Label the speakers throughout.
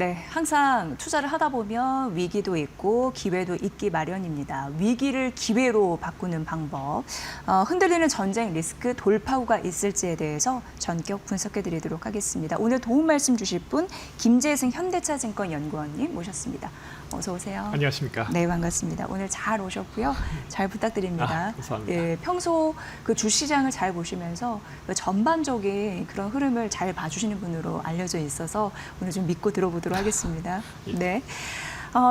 Speaker 1: 네, 항상 투자를 하다 보면 위기도 있고 기회도 있기 마련입니다. 위기를 기회로 바꾸는 방법, 흔들리는 전쟁 리스크 돌파구가 있을지에 대해서 전격 분석해드리도록 하겠습니다. 오늘 도움 말씀 주실 분 김재승 현대차증권 연구원님 모셨습니다. 어서 오세요.
Speaker 2: 안녕하십니까.
Speaker 1: 네, 반갑습니다. 오늘 잘 오셨고요. 잘 부탁드립니다.
Speaker 2: 감사합니다.
Speaker 1: 예, 평소 그 주시장을 잘 보시면서 그 전반적인 그런 흐름을 잘 봐주시는 분으로 알려져 있어서 오늘 좀 믿고 들어보도록 하겠습니다. 네.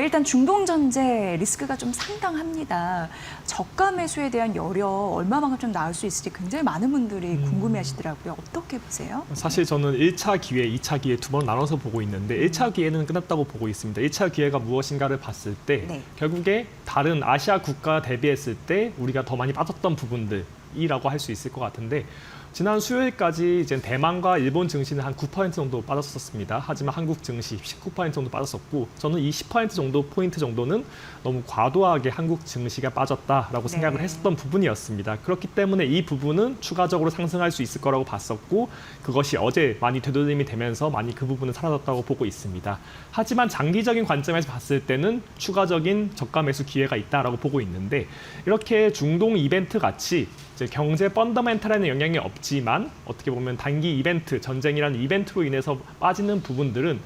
Speaker 1: 일단 중동전제 리스크가 좀 상당합니다. 저가 매수에 대한 여력 얼마만큼 좀 나올 수 있을지 굉장히 많은 분들이 궁금해하시더라고요. 어떻게 보세요?
Speaker 2: 사실 저는 1차 기회, 2차 기회 두 번 나눠서 보고 있는데 1차 기회는 끝났다고 보고 있습니다. 1차 기회가 무엇인가를 봤을 때
Speaker 1: 네.
Speaker 2: 결국에 다른 아시아 국가 대비했을 때 우리가 더 많이 빠졌던 부분들이라고 할 수 있을 것 같은데 지난 수요일까지 이제 대만과 일본 증시는 한 9% 정도 빠졌었습니다. 하지만 한국 증시 19% 정도 빠졌었고 저는 이 10% 정도 포인트 정도는 너무 과도하게 한국 증시가 빠졌다라고 생각을 했었던 부분이었습니다. 그렇기 때문에 이 부분은 추가적으로 상승할 수 있을 거라고 봤었고 그것이 어제 많이 되돌림이 되면서 많이 그 부분은 사라졌다고 보고 있습니다. 하지만 장기적인 관점에서 봤을 때는 추가적인 저가 매수 기회가 있다라고 보고 있는데 이렇게 중동 이벤트 같이 이제 경제 펀더멘탈에는 영향이 없지만 어떻게 보면 단기 이벤트, 전쟁이라는 이벤트로 인해서 빠지는 부분들은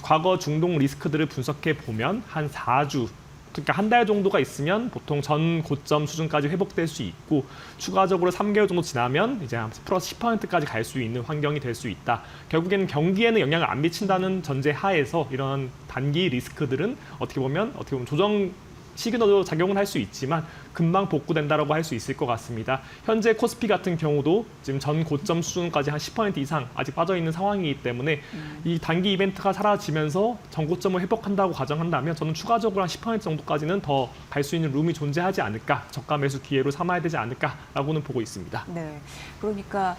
Speaker 2: 과거 중동 리스크들을 분석해 보면 한 4주, 그러니까 한 달 정도가 있으면 보통 전 고점 수준까지 회복될 수 있고 추가적으로 3개월 정도 지나면 이제 플러스 10%까지 갈 수 있는 환경이 될 수 있다. 결국에는 경기에는 영향을 안 미친다는 전제 하에서 이런 단기 리스크들은 어떻게 보면 조정 시그널로 작용을 할 수 있지만 금방 복구된다라고 할 수 있을 것 같습니다. 현재 코스피 같은 경우도 지금 전 고점 수준까지 한 10% 이상 아직 빠져 있는 상황이기 때문에 이 단기 이벤트가 사라지면서 전 고점을 회복한다고 가정한다면 저는 추가적으로 한 10% 정도까지는 더 갈 수 있는 룸이 존재하지 않을까, 저가 매수 기회로 삼아야 되지 않을까라고는 보고 있습니다.
Speaker 1: 네, 그러니까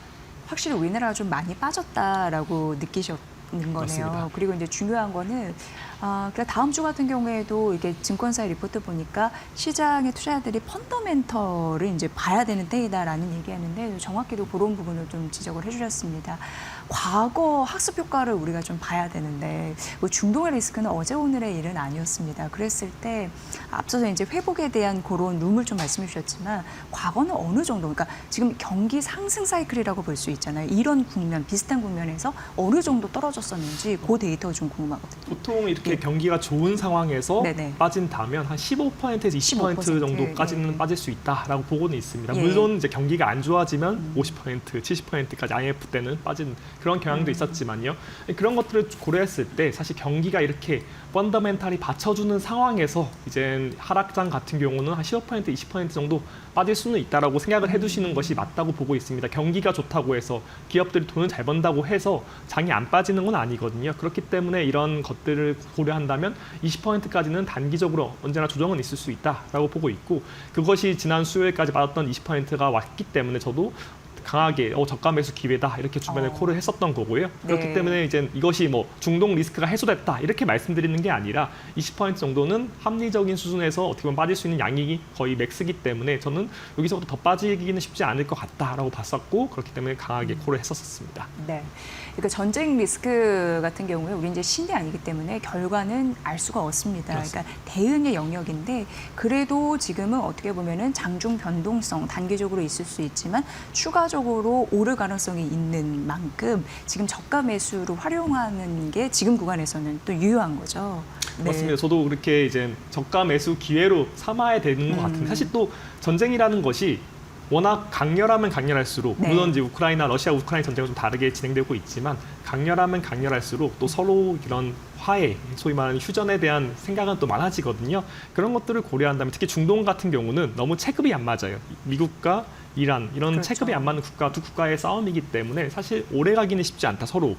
Speaker 1: 확실히 우리나라가 좀 많이 빠졌다라고 느끼셨는 거네요.
Speaker 2: 맞습니다.
Speaker 1: 그리고 이제 중요한 거는 그러니까 다음 주 같은 경우에도 이게 증권사의 리포트 보니까 시장의 투자자들이 펀더멘털을 이제 봐야 되는 때이다라는 얘기하는데 정확히도 그런 부분을 좀 지적을 해주셨습니다. 과거 학습 효과를 우리가 좀 봐야 되는데 뭐 중동의 리스크는 어제 오늘의 일은 아니었습니다. 그랬을 때 앞서서 이제 회복에 대한 그런 룸을 좀 말씀해 주셨지만 과거는 어느 정도, 그러니까 지금 경기 상승 사이클이라고 볼 수 있잖아요. 이런 국면, 비슷한 국면에서 어느 정도 떨어졌었는지 그 데이터가 좀 궁금하거든요.
Speaker 2: 보통 이렇게 경기가 좋은 상황에서
Speaker 1: 네네.
Speaker 2: 빠진다면 한 15%에서 20%
Speaker 1: 15%,
Speaker 2: 정도까지는
Speaker 1: 네.
Speaker 2: 빠질 수 있다라고 보고는 있습니다.
Speaker 1: 예.
Speaker 2: 물론 이제 경기가 안 좋아지면 50%, 70%까지 IMF 때는 빠진 그런 경향도 있었지만요. 그런 것들을 고려했을 때 사실 경기가 이렇게 펀더멘탈이 받쳐주는 상황에서 이제 하락장 같은 경우는 한 15%, 20% 정도 빠질 수는 있다라고 생각을 해두시는 것이 맞다고 보고 있습니다. 경기가 좋다고 해서 기업들이 돈을 잘 번다고 해서 장이 안 빠지는 건 아니거든요. 그렇기 때문에 이런 것들을 고려한다면 20%까지는 단기적으로 언제나 조정은 있을 수 있다라고 보고 있고 그것이 지난 수요일까지 받았던 20%가 왔기 때문에 저도 강하게 저가 매수 기회다 이렇게 주변에 콜을 했었던 거고요. 그렇기
Speaker 1: 네.
Speaker 2: 때문에 이제 이것이 뭐 중동 리스크가 해소됐다 이렇게 말씀드리는 게 아니라 20% 정도는 합리적인 수준에서 어떻게 보면 빠질 수 있는 양이 거의 맥스기 때문에 저는 여기서부터 더 빠지기는 쉽지 않을 것 같다라고 봤었고 그렇기 때문에 강하게 콜을 했었습니다.
Speaker 1: 네. 그러니까 전쟁 리스크 같은 경우에 우리 이제 신이 아니기 때문에 결과는 알 수가 없습니다.
Speaker 2: 그렇습니다.
Speaker 1: 그러니까 대응의 영역인데 그래도 지금은 어떻게 보면은 장중 변동성 단기적으로 있을 수 있지만 추가적으로 오를 가능성이 있는 만큼 지금 저가 매수로 활용하는 게 지금 구간에서는 또 유효한 거죠. 네.
Speaker 2: 맞습니다. 저도 그렇게 이제 저가 매수 기회로 삼아야 되는 것 같은데 사실 또 전쟁이라는 것이 워낙 강렬하면 강렬할수록
Speaker 1: 네.
Speaker 2: 물론 이제 러시아 우크라이나 전쟁은 좀 다르게 진행되고 있지만 강렬하면 강렬할수록 또 서로 이런 화해, 소위 말하는 휴전에 대한 생각은 또 많아지거든요. 그런 것들을 고려한다면 특히 중동 같은 경우는 너무 체급이 안 맞아요. 미국과 이란 이런
Speaker 1: 그렇죠.
Speaker 2: 체급이 안 맞는 두 국가의 싸움이기 때문에 사실 오래 가기는 쉽지 않다. 서로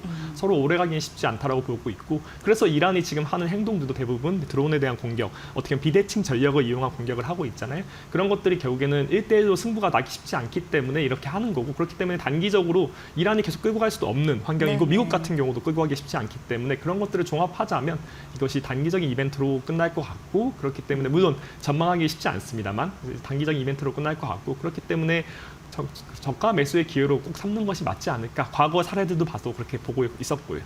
Speaker 2: 오래 가기는 쉽지 않다라고 보고 있고 그래서 이란이 지금 하는 행동들도 대부분 드론에 대한 공격, 어떻게 보면 비대칭 전력을 이용한 공격을 하고 있잖아요. 그런 것들이 결국에는 1대1로 승부가 나기 쉽지 않기 때문에 이렇게 하는 거고 그렇기 때문에 단기적으로 이란이 계속 끌고 갈 수도 없는 환경이고
Speaker 1: 네네.
Speaker 2: 미국 같은 경우도 끌고 가기 쉽지 않기 때문에 그런 것들을 종합하자면 이것이 단기적인 이벤트로 끝날 것 같고 그렇기 때문에 물론 전망하기 쉽지 않습니다만 단기적인 이벤트로 끝날 것 같고 그렇기 때문에 저가 매수의 기회로 꼭 삼는 것이 맞지 않을까. 과거 사례들도 봐도 그렇게 보고 있었고요.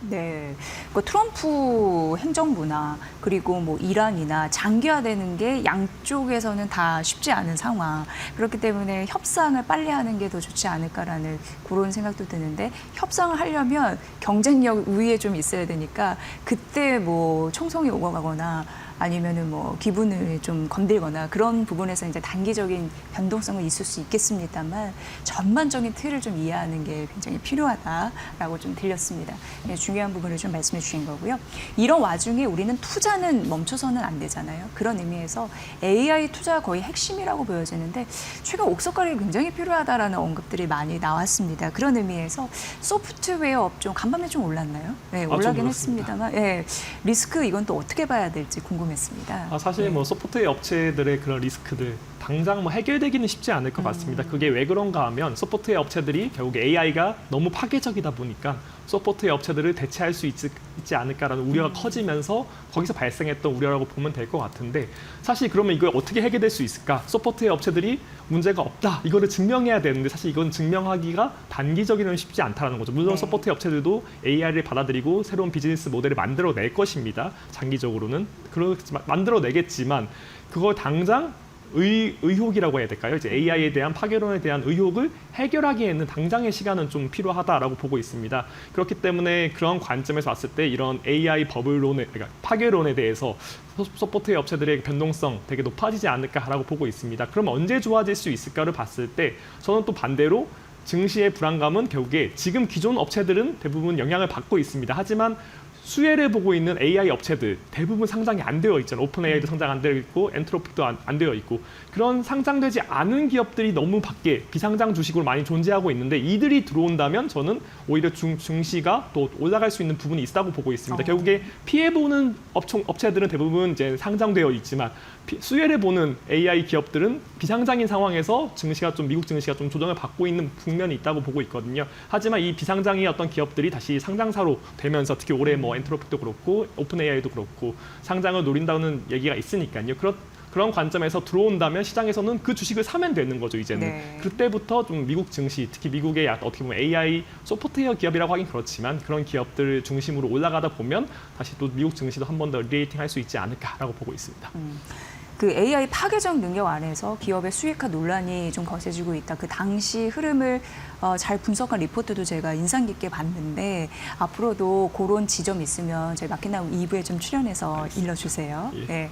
Speaker 1: 네, 그 트럼프 행정부나 그리고 뭐 이란이나 장기화되는 게 양쪽에서는 다 쉽지 않은 상황. 그렇기 때문에 협상을 빨리 하는 게 더 좋지 않을까라는 그런 생각도 드는데 협상을 하려면 경쟁력 우위에 좀 있어야 되니까 그때 뭐 총성이 오고 가거나 아니면은 뭐 기분을 좀 건들거나 그런 부분에서 이제 단기적인 변동성은 있을 수 있겠습니다만 전반적인 틀을 좀 이해하는 게 굉장히 필요하다라고 좀 들렸습니다. 네, 중요한 부분을 좀 말씀해 주신 거고요. 이런 와중에 우리는 투자는 멈춰서는 안 되잖아요. 그런 의미에서 AI 투자가 거의 핵심이라고 보여지는데 최근 옥석가리 굉장히 필요하다라는 언급들이 많이 나왔습니다. 그런 의미에서 소프트웨어 업종 간밤에 좀 올랐나요? 네,
Speaker 2: 좀
Speaker 1: 올라긴
Speaker 2: 올랐습니다.
Speaker 1: 했습니다만 예, 리스크 이건 또 어떻게 봐야 될지 궁금했습니다.
Speaker 2: 사실 뭐 소프트웨어 업체들의 그런 리스크들 당장 뭐 해결되기는 쉽지 않을 것 같습니다. 그게 왜 그런가 하면 소프트웨어 업체들이 결국 AI가 너무 파괴적이다 보니까 소프트웨어 업체들을 대체할 수 있지 않을까라는 우려가 커지면서 거기서 발생했던 우려라고 보면 될 것 같은데 사실 그러면 이걸 어떻게 해결될 수 있을까? 소프트웨어 업체들이 문제가 없다. 이거를 증명해야 되는데 사실 이건 증명하기가 단기적으로는 쉽지 않다는 거죠. 물론
Speaker 1: 네.
Speaker 2: 소프트웨어 업체들도 AI를 받아들이고 새로운 비즈니스 모델을 만들어낼 것입니다. 장기적으로는. 그렇지만 만들어내겠지만 그걸 당장 의혹이라고 해야 될까요? 이제 AI에 대한 파괴론에 대한 의혹을 해결하기에는 당장의 시간은 좀 필요하다라고 보고 있습니다. 그렇기 때문에 그런 관점에서 봤을 때 이런 AI 버블론에, 그러니까 파괴론에 대해서 소프트웨어 업체들의 변동성 되게 높아지지 않을까라고 보고 있습니다. 그럼 언제 좋아질 수 있을까를 봤을 때 저는 또 반대로 증시의 불안감은 결국에 지금 기존 업체들은 대부분 영향을 받고 있습니다. 하지만 수혜를 보고 있는 AI 업체들 대부분 상장이 안 되어 있잖아요. 오픈 AI도 상장 안 되어 있고 엔트로픽도 안 되어 있고 그런 상장되지 않은 기업들이 너무 밖에 비상장 주식으로 많이 존재하고 있는데 이들이 들어온다면 저는 오히려 증시가 또 올라갈 수 있는 부분이 있다고 보고 있습니다. 결국에 피해보는 업체들은 대부분 이제 상장되어 있지만 수혜를 보는 AI 기업들은 비상장인 상황에서 증시가 좀 미국 증시가 좀 조정을 받고 있는 국면이 있다고 보고 있거든요. 하지만 이 비상장의 어떤 기업들이 다시 상장사로 되면서 특히 올해 뭐 엔트로픽도 그렇고 오픈 AI도 그렇고 상장을 노린다는 얘기가 있으니까요. 그런 관점에서 들어온다면 시장에서는 그 주식을 사면 되는 거죠, 이제는.
Speaker 1: 네.
Speaker 2: 그때부터 좀 미국 증시, 특히 미국의 어떻게 보면 AI 소프트웨어 기업이라고 하긴 그렇지만 그런 기업들 중심으로 올라가다 보면 다시 또 미국 증시도 한 번 더 리레이팅 할 수 있지 않을까라고 보고 있습니다.
Speaker 1: 그 AI 파괴적 능력 안에서 기업의 수익화 논란이 좀 거세지고 있다. 그 당시 흐름을 잘 분석한 리포트도 제가 인상 깊게 봤는데 앞으로도 그런 지점 있으면 저희 마켓나우 2부에 좀 출연해서 일러주세요.
Speaker 2: 예.
Speaker 1: 네.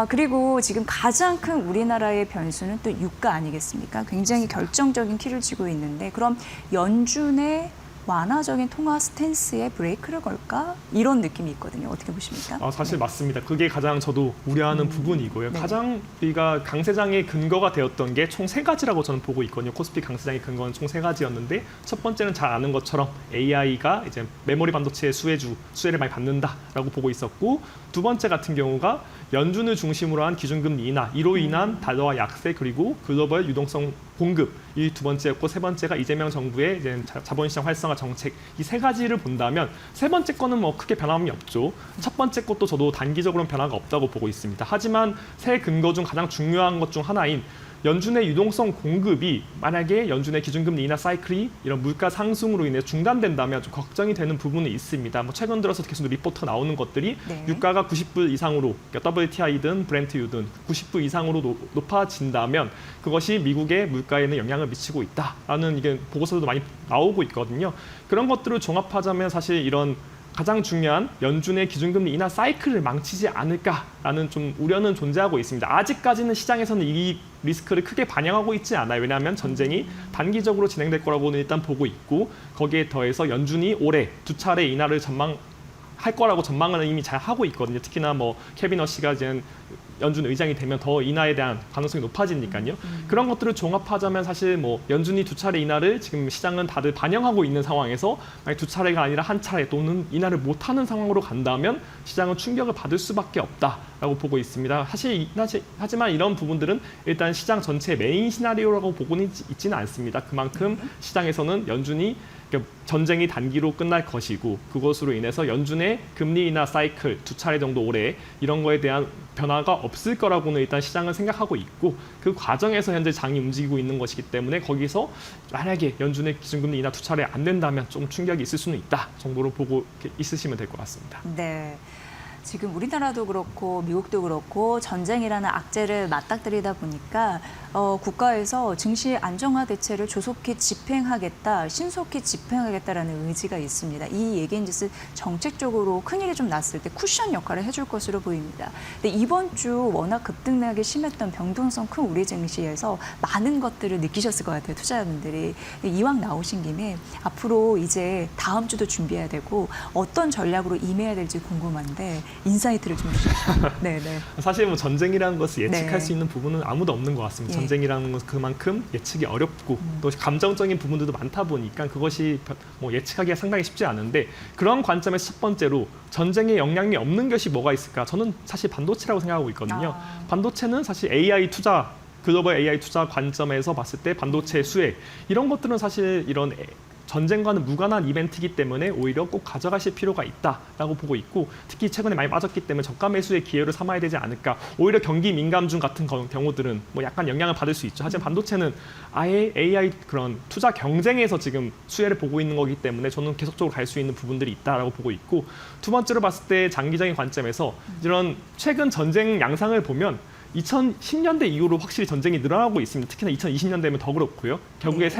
Speaker 1: 그리고 지금 가장 큰 우리나라의 변수는 또 유가 아니겠습니까? 굉장히 결정적인 키를 쥐고 있는데 그럼 연준의 완화적인 통화 스탠스에 브레이크를 걸까? 이런 느낌이 있거든요. 어떻게 보십니까?
Speaker 2: 사실 맞습니다. 그게 가장 저도 우려하는 부분이고요.
Speaker 1: 네.
Speaker 2: 가장 우리가 강세장의 근거가 되었던 게 총 3가지라고 저는 보고 있거든요. 코스피 강세장의 근거는 총 3가지였는데 첫 번째는 잘 아는 것처럼 AI가 이제 메모리 반도체의 수혜를 많이 받는다라고 보고 있었고 두 번째 같은 경우가 연준을 중심으로 한 기준금리 인하, 이로 인한 달러화 약세 그리고 글로벌 유동성 공급 이 두 번째였고 세 번째가 이재명 정부의 이제 자본시장 활성화 정책 이 3가지를 본다면 세 번째 거는 뭐 크게 변함이 없죠. 첫 번째 것도 저도 단기적으로는 변화가 없다고 보고 있습니다. 하지만 세 근거 중 가장 중요한 것 중 하나인 연준의 유동성 공급이 만약에 연준의 기준금리 인하 사이클이 이런 물가 상승으로 인해 중단된다면 좀 걱정이 되는 부분이 있습니다. 뭐 최근 들어서 계속 리포트가 나오는 것들이
Speaker 1: 네.
Speaker 2: 유가가 90불 이상으로 그러니까 WTI든 브렌트유든 90불 이상으로 높아진다면 그것이 미국의 물가에는 영향을 미치고 있다라는 이게 보고서도 많이 나오고 있거든요. 그런 것들을 종합하자면 사실 이런 가장 중요한 연준의 기준금리 인하 사이클을 망치지 않을까라는 좀 우려는 존재하고 있습니다. 아직까지는 시장에서는 이 리스크를 크게 반영하고 있지 않아요. 왜냐하면 전쟁이 단기적으로 진행될 거라고는 일단 보고 있고 거기에 더해서 연준이 올해 2차례 인하를 할 거라고 전망을 이미 잘 하고 있거든요. 특히나 뭐 케빈 허시가 이제 연준 의장이 되면 더 인하에 대한 가능성이 높아지니까요. 그런 것들을 종합하자면 사실 뭐 연준이 2차례 인하를 지금 시장은 다들 반영하고 있는 상황에서 만약 2차례가 아니라 한 차례 또는 인하를 못하는 상황으로 간다면 시장은 충격을 받을 수밖에 없다라고 있다라고 보고 있습니다. 하지만 이런 부분들은 일단 시장 전체의 메인 시나리오라고 보고는 있지는 않습니다. 그만큼 시장에서는 연준이 전쟁이 단기로 끝날 것이고 그것으로 인해서 연준의 금리 인하 사이클 2차례 정도 올해 이런 거에 대한 변화가 없을 거라고는 일단 시장은 생각하고 있고 그 과정에서 현재 장이 움직이고 있는 것이기 때문에 거기서 만약에 연준의 기준금리 인하 2차례 안 된다면 좀 충격이 있을 수는 있다 정도로 보고 있으시면 될 것 같습니다.
Speaker 1: 네. 지금 우리나라도 그렇고 미국도 그렇고 전쟁이라는 악재를 맞닥뜨리다 보니까 국가에서 증시 안정화 대책을 조속히 집행하겠다, 신속히 집행하겠다라는 의지가 있습니다. 이 얘기인 짓은 정책적으로 큰일이 좀 났을 때 쿠션 역할을 해줄 것으로 보입니다. 근데 이번 주 워낙 급등락이 심했던 변동성 큰 우리 증시에서 많은 것들을 느끼셨을 것 같아요, 투자자분들이. 이왕 나오신 김에 앞으로 이제 다음 주도 준비해야 되고 어떤 전략으로 임해야 될지 궁금한데 인사이트를 좀 주시죠. 네네.
Speaker 2: 사실 뭐 전쟁이라는 것을 예측할
Speaker 1: 네.
Speaker 2: 수 있는 부분은 아무도 없는 것 같습니다.
Speaker 1: 예.
Speaker 2: 전쟁이라는 것은 그만큼 예측이 어렵고 또 감정적인 부분들도 많다 보니까 그것이 뭐 예측하기가 상당히 쉽지 않은데 그런 관점에서 첫 번째로 전쟁에 영향이 없는 것이 뭐가 있을까? 저는 사실 반도체라고 생각하고 있거든요. 반도체는 사실 AI 투자 글로벌 AI 투자 관점에서 봤을 때 반도체 수혜 이런 것들은 사실 이런 전쟁과는 무관한 이벤트이기 때문에 오히려 꼭 가져가실 필요가 있다라고 보고 있고 특히 최근에 많이 빠졌기 때문에 저가 매수의 기회를 삼아야 되지 않을까. 오히려 경기 민감중 같은 경우들은 뭐 약간 영향을 받을 수 있죠. 하지만 반도체는 아예 AI 그런 투자 경쟁에서 지금 수혜를 보고 있는 거기 때문에 저는 계속적으로 갈 수 있는 부분들이 있다라고 보고 있고 두 번째로 봤을 때 장기적인 관점에서 이런 최근 전쟁 양상을 보면 2010년대 이후로 확실히 전쟁이 늘어나고 있습니다. 특히나 2020년대면 더 그렇고요. 결국에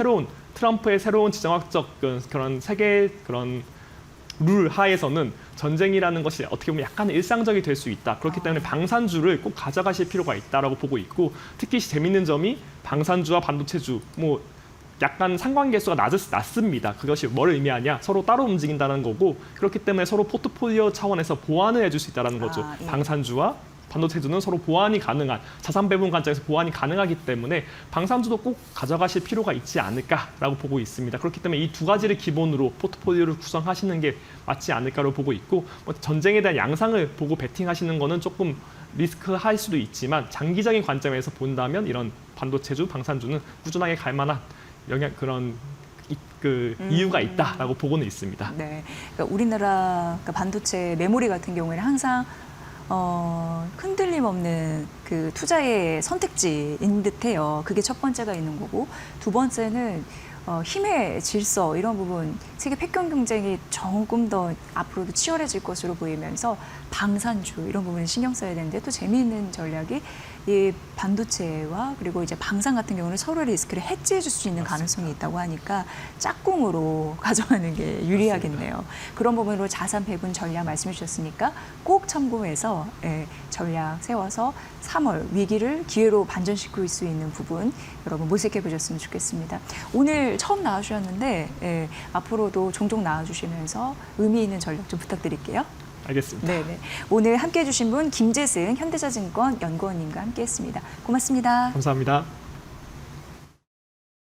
Speaker 2: 트럼프의 새로운 지정학적 그런 세계 그런 룰 하에서는 전쟁이라는 것이 어떻게 보면 약간 일상적이 될 수 있다. 그렇기 때문에 방산주를 꼭 가져가실 필요가 있다라고 보고 있고 특히 재밌는 점이 방산주와 반도체주 뭐 약간 상관계수가 낮습니다. 그것이 뭘 의미하냐? 서로 따로 움직인다는 거고 그렇기 때문에 서로 포트폴리오 차원에서 보완을 해줄 수 있다는 거죠.
Speaker 1: 예.
Speaker 2: 방산주와 반도체주는 서로 보완이 가능한 자산 배분 관점에서 보완이 가능하기 때문에 방산주도 꼭 가져가실 필요가 있지 않을까라고 보고 있습니다. 그렇기 때문에 이 두 가지를 기본으로 포트폴리오를 구성하시는 게 맞지 않을까로 보고 있고 뭐 전쟁에 대한 양상을 보고 베팅하시는 거는 조금 리스크할 수도 있지만 장기적인 관점에서 본다면 이런 반도체주, 방산주는 꾸준하게 갈 만한 이유가 있다라고 보고는 있습니다.
Speaker 1: 네, 그러니까 우리나라 반도체 메모리 같은 경우에는 항상 흔들림 없는 그 투자의 선택지인 듯해요. 그게 첫 번째가 있는 거고 두 번째는 힘의 질서 이런 부분 세계 패권 경쟁이 조금 더 앞으로도 치열해질 것으로 보이면서 방산주 이런 부분에 신경 써야 되는데 또 재미있는 전략이 이 반도체와 그리고 이제 방산 같은 경우는 서로의 리스크를 해지해 줄 수 있는 가능성이 있다고 하니까 짝꿍으로 가져가는 게 유리하겠네요. 그런 부분으로 자산 배분 전략 말씀해 주셨으니까 꼭 참고해서 전략 세워서 3월 위기를 기회로 반전시킬 수 있는 부분 여러분 모색해 보셨으면 좋겠습니다. 오늘 처음 나와주셨는데 앞으로도 종종 나와주시면서 의미 있는 전략 좀 부탁드릴게요.
Speaker 2: 알겠습니다.
Speaker 1: 네네. 오늘 함께해 주신 분 김재승 현대자증권 연구원님과 함께했습니다. 고맙습니다.
Speaker 2: 감사합니다.